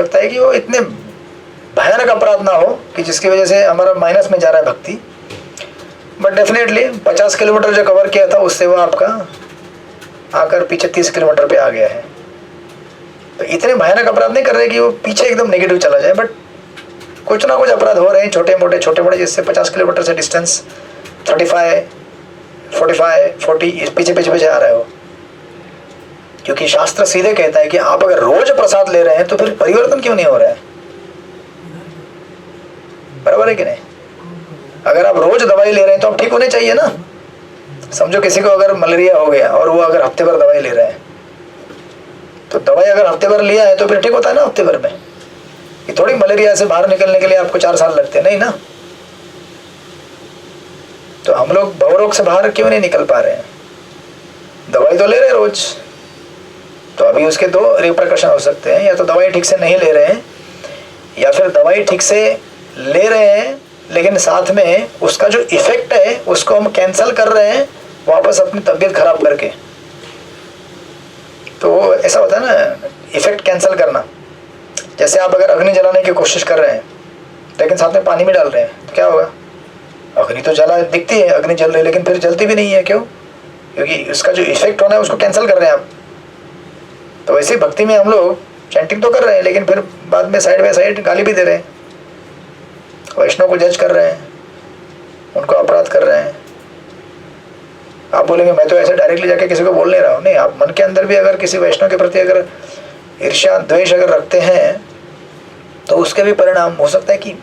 लगता है कि वो इतने भयानक अपराध ना हो कि जिसकी वजह से हमारा माइनस में जा रहा है भक्ति, बट डेफिनेटली 50 किलोमीटर जो कवर किया था उससे वो आपका आकर पीछे 30 किलोमीटर पे आ गया है। तो इतने भयानक अपराध नहीं कर रहे कि वो पीछे एकदम नेगेटिव चला जाए, बट कुछ ना कुछ अपराध हो रहे हैं छोटे मोटे जिससे 50 किलोमीटर से डिस्टेंस 35, 45, 40 पीछे आ रहा है वो। क्योंकि शास्त्र सीधे कहता है कि आप अगर रोज प्रसाद ले रहे हैं तो फिर परिवर्तन क्यों नहीं हो रहा है? बराबर है कि नहीं? अगर आप रोज दवाई ले रहे हैं तो आप ठीक होने चाहिए ना। समझो किसी को अगर मलेरिया हो गया और वो अगर हफ्ते भर दवाई ले रहे हैं, तो दवाई अगर हफ्ते भर लिया है तो फिर ठीक होता है ना हफ्ते भर में? ये थोड़ी मलेरिया से बाहर निकलने के लिए आपको 4 साल लगते, नहीं ना। तो हम लोग भवरोग से बाहर क्यों नहीं निकल पा रहे हैं? दवाई तो ले रहे हैं रोज, तो अभी उसके 2 रिपरकशन हो सकते हैं, या तो दवाई ठीक से नहीं ले रहे हैं, या फिर दवाई ठीक से ले रहे हैं लेकिन साथ में उसका जो इफेक्ट है उसको हम कैंसिल कर रहे हैं वापस अपनी तबीयत खराब करके। तो ऐसा होता है ना, इफेक्ट कैंसिल करना। जैसे आप अगर अग्नि जलाने की कोशिश कर रहे हैं लेकिन साथ में पानी भी डाल रहे हैं तो क्या होगा? अग्नि तो जला दिखती है, अग्नि जल रही है, लेकिन फिर जलती भी नहीं है। क्यों? क्योंकि उसका जो इफेक्ट होना है उसको कैंसिल कर रहे हैं आप। तो वैसे ही भक्ति में हम लोग चैंटिंग तो कर रहे हैं लेकिन फिर बाद में साइड बाय साइड गाली भी दे रहे हैं, वैष्णव को जज कर रहे हैं, उनको अपराध कर रहे हैं। आप बोलेंगे मैं तो ऐसे डायरेक्टली जाके किसी को बोल नहीं रहा हूँ। नहीं, आप मन के अंदर भी अगर किसी वैष्णव के प्रति अगर ईर्ष्या द्वेष अगर रखते हैं तो उसके भी परिणाम हो सकता है कि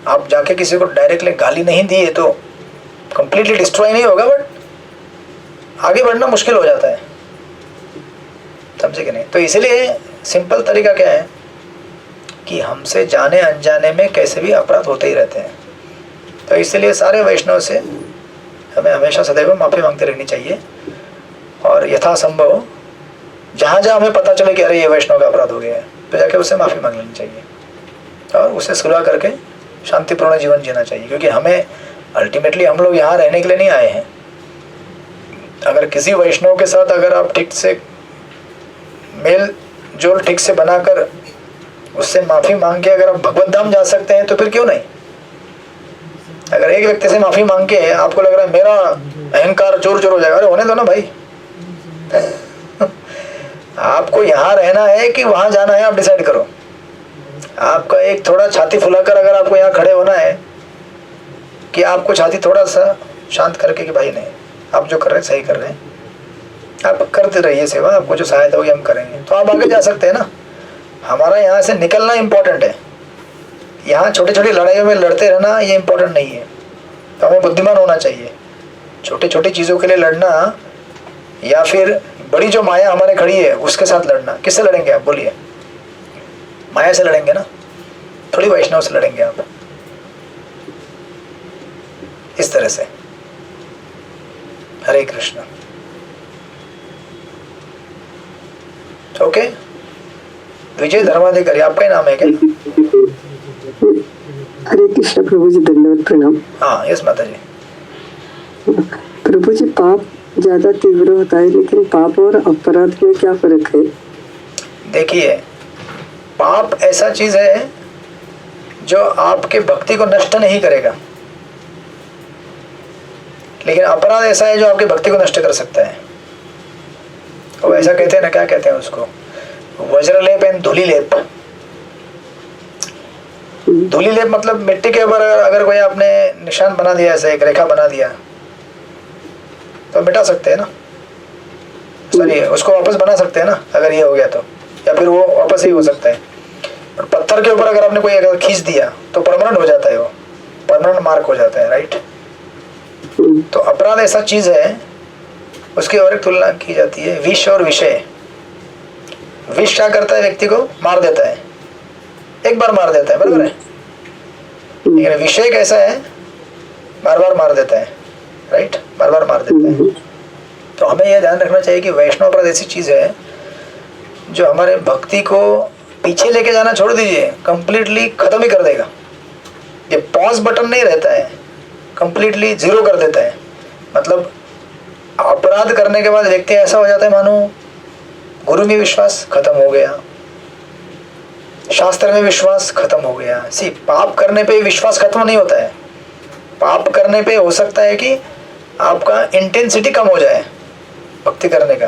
आप जाके किसी को डायरेक्टली गाली नहीं दिए तो कंप्लीटली डिस्ट्रॉय नहीं होगा, बट आगे बढ़ना मुश्किल हो जाता है। समझे कि नहीं? तो इसलिए सिंपल तरीका क्या है कि हमसे जाने अनजाने में कैसे भी अपराध होते ही रहते हैं। तो इसलिए सारे वैष्णव से हमें हमेशा सदैव माफ़ी मांगते रहनी चाहिए, और यथासंभव जहाँ जहाँ हमें पता चले कि अरे ये वैष्णव का अपराध हो गया है तो जाके उससे माफ़ी मांग लेनी चाहिए और उससे सुलह करके शांतिपूर्ण जीवन जीना चाहिए। क्योंकि हमें अल्टीमेटली हम लोग यहाँ रहने के लिए नहीं आए हैं। अगर किसी वैष्णव के साथ अगर आप ठीक से मेल जोल ठीक से बनाकर उससे माफ़ी मांग के अगर आप भगवत धाम जा सकते हैं तो फिर क्यों नहीं? अगर एक व्यक्ति से माफ़ी मांग के आपको लग रहा है मेरा अहंकार चूर हो जाएगा, अरे होने दो ना भाई। आपको यहाँ रहना है कि वहाँ जाना है, आप डिसाइड करो। आपका एक थोड़ा छाती फुलाकर अगर आपको यहाँ खड़े होना है कि आपको छाती थोड़ा सा शांत करके कि भाई नहीं, आप जो कर रहे हैं सही कर रहे हैं, आप करते रहिए सेवा, आपको जो सहायता होगी हम करेंगे, तो आप आगे जा सकते हैं ना। हमारा यहाँ से निकलना इम्पोर्टेंट है। यहाँ छोटी छोटी लड़ाइयों में लड़ते रहना ये इम्पोर्टेंट नहीं है। तो हमें बुद्धिमान होना चाहिए। छोटी छोटी चीज़ों के लिए लड़ना या फिर बड़ी जो माया हमारे खड़ी है उसके साथ लड़ना, किससे लड़ेंगे आप बोलिए? माया से लड़ेंगे ना, थोड़ी वैष्णव से लड़ेंगे आप। इस तरह से। हरे कृष्ण। ओके, विजय धर्माधिकारी आपका ही नाम है क्या? हरे कृष्ण प्रभु जी, धन्यवाद, प्रणाम। हाँ, यस माता जी। प्रभु जी, पाप ज्यादा तीव्र होता है लेकिन पाप और अपराध में क्या फर्क है? देखिए, पाप ऐसा चीज है जो आपके भक्ति को नष्ट नहीं करेगा, लेकिन अपराध ऐसा है जो आपकी भक्ति को नष्ट कर सकता है। वो ऐसा कहते हैं ना, क्या कहते हैं उसको, वज्रलेप एंड धूलिलेप। धूलिलेप मतलब मिट्टी के ऊपर अगर कोई आपने निशान बना दिया, ऐसे एक रेखा बना दिया तो मिटा सकते हैं ना, सॉरी उसको वापस बना सकते हैं ना अगर ये हो गया तो, या फिर वो वापस ही हो सकता है। और पत्थर के ऊपर अगर आपने कोई अगर खींच दिया तो परमानेंट हो जाता है, वो परमानेंट मार्क हो जाता है, राइट। तो अपराध ऐसा चीज है, उसकी और एक तुलना की जाती है विष और विषय। विष क्या करता है, व्यक्ति को मार देता है, एक बार मार देता है, बराबर है। लेकिन विषय कैसा है, बार बार मार देता है, राइट, बार बार मार देता है। तो हमें यह ध्यान रखना चाहिए कि वैष्णव अपराध ऐसी चीज है जो हमारे भक्ति को पीछे लेके जाना छोड़ दीजिए, कंप्लीटली खत्म ही कर देगा। ये पॉज बटन नहीं रहता है, कंप्लीटली जीरो कर देता है। मतलब अपराध करने के बाद व्यक्ति ऐसा हो जाता है मानो गुरु में विश्वास खत्म हो गया, शास्त्र में विश्वास खत्म हो गया। सी पाप करने पे विश्वास खत्म नहीं होता है। पाप करने पे हो सकता है कि आपका इंटेंसिटी कम हो जाए भक्ति करने का,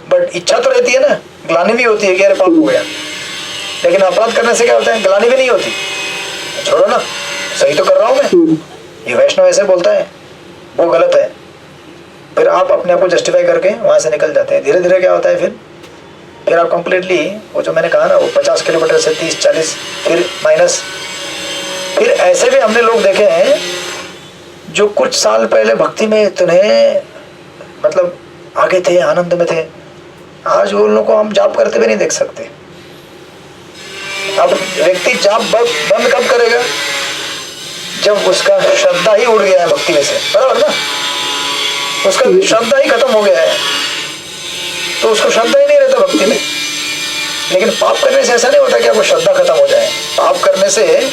बट इच्छा तो रहती है ना, ग्लानि भी होती है कि अरे पाप हो गया। लेकिन अपराध करने से क्या होता है, ग्लानि भी नहीं होती, छोड़ो ना, सही तो कर रहा हूं मैं, ये वैष्णव ऐसे बोलता है, वो गलत है। फिर आप अपने आप को जस्टिफाई करके वहां से निकल जाते हैं। धीरे धीरे क्या होता है, फिर आप कंप्लीटली वो जो मैंने कहा ना, वो 50 किलोमीटर से 30-40 फिर माइनस। फिर ऐसे भी हमने लोग देखे हैं जो कुछ साल पहले भक्ति में इतने मतलब आगे थे, आनंद में थे, आज वो लोगों को हम जाप करते हुए नहीं देख सकते। अब व्यक्ति जाप बंद कब करेगा, जब उसका श्रद्धा ही उड़ गया है भक्ति में से, बराबर ना, उसका श्रद्धा ही खत्म हो गया है, तो उसको श्रद्धा ही नहीं रहता भक्ति में। लेकिन पाप करने से ऐसा नहीं होता कि आपको श्रद्धा खत्म हो जाए। पाप करने से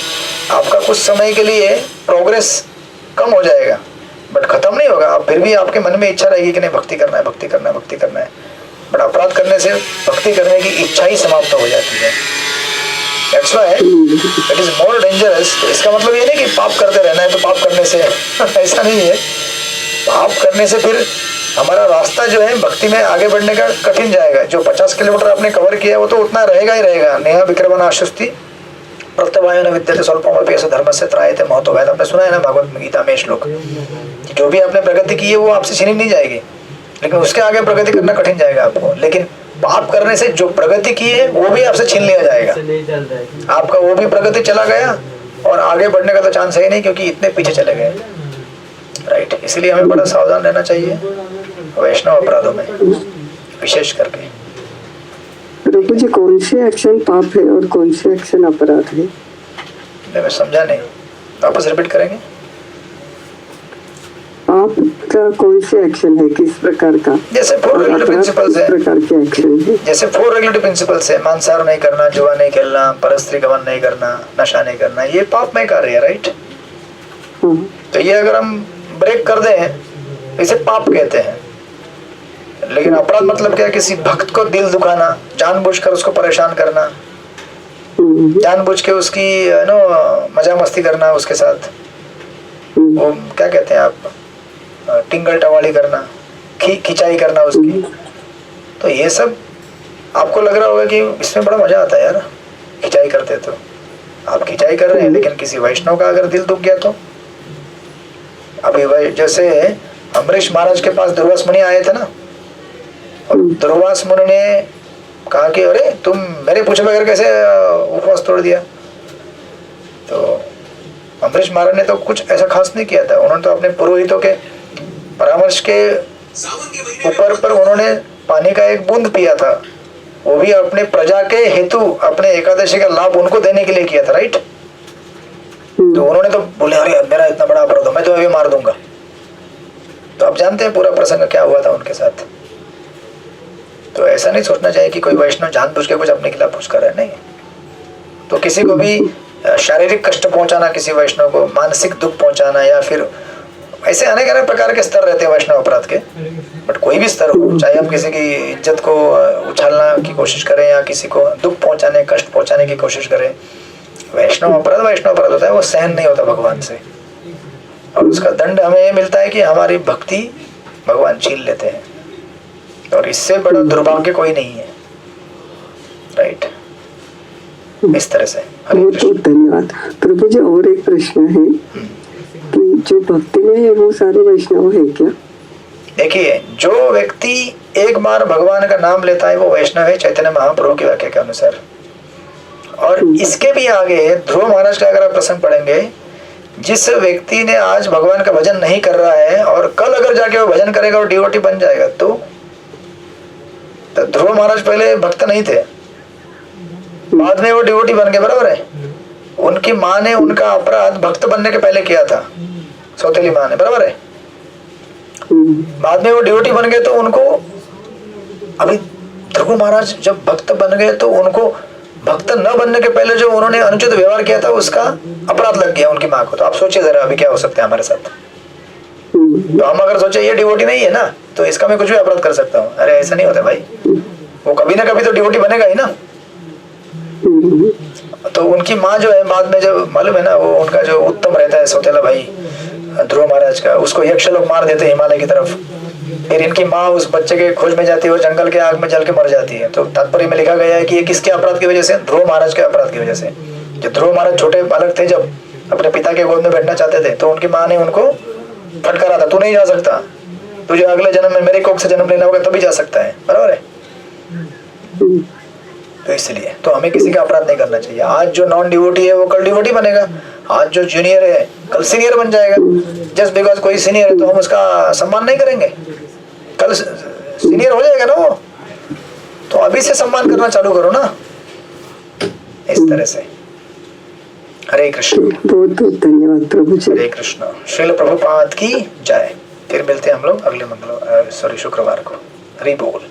आपका कुछ समय के लिए प्रोग्रेस कम हो जाएगा, बट खत्म नहीं होगा। आप फिर भी आपके मन में इच्छा रहेगी कि नहीं भक्ति करना है, भक्ति करना है, भक्ति करना है। बट अपराध करने से भक्ति करने की इच्छा ही समाप्त हो जाती है। That's why it is more dangerous। तो इसका मतलब ये नहीं कि पाप करते रहना है तो पाप करने से ऐसा नहीं है। पाप करने से फिर हमारा रास्ता जो है भक्ति में आगे बढ़ने का कठिन जाएगा। जो 50 किलोमीटर आपने कवर किया वो तो उतना रहेगा ही रहेगा। नेहा विक्रमण आशुस्ति प्रत्यवाय न विद्यते स्वल्पमपि ऐसे धर्म से त्रायते महतो भयत्। आपने सुना है ना भगवत गीता में श्लोक, जो भी आपने प्रगति की है वो आपसे छीनी नहीं जाएगी, लेकिन उसके आगे प्रगति करना कठिन जाएगा आपको। लेकिन पाप करने से जो प्रगति की है वो भी आपसे छीन लिया जाएगा, आपका वो भी प्रगति चला गया और आगे बढ़ने का तो चांस है ही नहीं, क्योंकि इतने पीछे चले गए। राइट, इसलिए हमें बड़ा सावधान रहना चाहिए वैष्णव अपराधों में विशेष करके। प्रभु जी, कौन से एक्शन पाप है और कौन से एक्शन अपराध है? मैं समझा नहीं, वापस रिपीट करेंगे। पाप का कौन से एक्शन है, किस प्रकार का? जैसे 4 रेगुलेटरी प्रिंसिपल्स है, प्रकार के एक्शन है। जैसे 4 रेगुलेटरी प्रिंसिपल्स है, मांसाहार नहीं करना, जुआ नहीं खेलना, परस्त्री गमन नहीं करना, नशा नहीं करना, ये पाप में कार्य है। राइट, तो ये अगर हम ब्रेक कर दें इसे पाप कहते हैं। लेकिन अपराध मतलब क्या, किसी भक्त को दिल दुखाना, जानबूझकर उसको परेशान करना, जानबूझ के उसकी नो मजा मस्ती करना उसके साथ, वो क्या कहते हैं आप, टिंगल टवाली करना, खिंचाई करना उसकी। तो ये सब आपको लग रहा होगा कि इसमें बड़ा मजा आता है यार खिंचाई करते, तो आप खिंचाई कर रहे हैं। लेकिन किसी वैष्णव का अगर दिल दुख गया तो, अभी जैसे अम्बरीश महाराज के पास दुर्वास मुनि आए थे ना, और दुर्वास मुनि ने कहा कि अरे तुम मेरे पूछे बगैर कैसे उपवास तोड़ दिया। तो अम्बरीश महाराज ने तो कुछ ऐसा खास नहीं किया था, उन्होंने तो अपने पुरोहितों के परामर्श के ऊपर पर उन्होंने पानी का एक बूंद पिया था, वो भी अपने प्रजा के हेतु, अपने एकादशी का लाभ उनको देने के लिए किया था। राइट, तो उन्होंने तो बोले अरे मेरा इतना बड़ा अपराध, मैं तो अभी मार दूंगा। तो आप जानते हैं पूरा प्रसंग क्या हुआ था उनके साथ। तो ऐसा नहीं सोचना चाहिए कि कोई वैष्णव जानबूझ के कुछ अपने खिलाफ कुछ कर रहा है, नहीं। तो किसी को भी शारीरिक कष्ट पहुंचाना, किसी वैष्णव को मानसिक दुख पहुंचाना, या फिर ऐसे अनेक अनेक प्रकार के स्तर रहते हैं वैष्णव अपराध के। बट कोई भी स्तर हो, चाहे हम किसी की इज्जत को उछालना की कोशिश करें या किसी को दुख पहुंचाने, कष्ट पहुंचाने की कोशिश करें, वैष्णव अपराध होता है, वो सहन नहीं होता भगवान से। और उसका दंड हमें ये मिलता है कि हमारी भक्ति भगवान छीन लेते हैं, और इससे बड़ा दुर्भाग्य कोई नहीं है। राइट, इस तरह से। बहुत बहुत धन्यवाद प्रभु जी। और एक प्रश्न है कि जो भक्ति में है वो सारे वैष्णव है क्या? देखिए, जो व्यक्ति एक बार भगवान का नाम लेता है वो वैष्णव है, चैतन्य महाप्रभु की व्याख्या के अनुसार। और इसके भी आगे ध्रुव महाराज का अगर आप प्रसंग पढ़ेंगे, जिस व्यक्ति ने आज भगवान का भजन नहीं कर रहा है और कल अगर जाके वो भजन करेगा और डिवोटी बन जाएगा, तो ध्रुव महाराज पहले भक्त नहीं थे, बाद में वो डिवोटी बन गए, बराबर है। उनकी माँ ने उनका अपराध भक्त बनने के पहले किया था, सौतेली माँ ने, बराबर है। बाद में वो डिवोटी बन गए, तो उनको अभी ध्रुव महाराज जब भक्त बन गए तो उनको भक्त न बनने के पहले जो उन्होंने अनुचित व्यवहार किया था उसका अपराध लग गया उनकी माँ को। तो आप सोचिए जरा अभी क्या हो सकता है हमारे साथ। तो हम अगर सोचे ये डिवोटी नहीं है ना, तो इसका मैं कुछ भी अपराध कर सकता हूँ, अरे ऐसा नहीं होता भाई, वो कभी ना कभी तो डिवोटी बनेगा ही ना। तो उनकी माँ जो है बाद में जब मालूम है ना, वो उनका जो उत्तम रहता है सौतेला भाई ध्रुव महाराज का, उसको यक्ष लोग मार देते हैं हिमालय की तरफ। फिर इनकी माँ उस बच्चे के खोज में जाती है, वो जंगल के आग में जल के मर जाती है। तो तात्पर्य में लिखा गया है कि ये किसके अपराध की वजह से? ध्रुव महाराज के अपराध की वजह से। जब ध्रुव महाराज छोटे बालक थे, जब अपने पिता के गोद में बैठना चाहते थे, तो उनकी माँ ने उनको फटकारा था, तू नहीं जा सकता, तुझे अगले जन्म में मेरे कोख से जन्म लेना होगा तभी जा सकता है। बराबर है? तो इसलिए तो हमें किसी का अपराध नहीं करना चाहिए। आज जो नॉन डिवोटी है वो कल डिवोटी बनेगा, आज जो जूनियर है कल सीनियर बन जाएगा। जस्ट बिकॉज कोई सीनियर है तो हम उसका सम्मान नहीं करेंगे, कल सीनियर हो जाएगा ना वो। तो अभी से सम्मान करना चालू करो ना, इस तरह से। हरे कृष्ण। बहुत बहुत धन्यवाद प्रभु जी। हरे कृष्ण। श्रील प्रभुपाद की जय। फिर मिलते हैं हम लोग अगले शुक्रवार को। हरि बोल।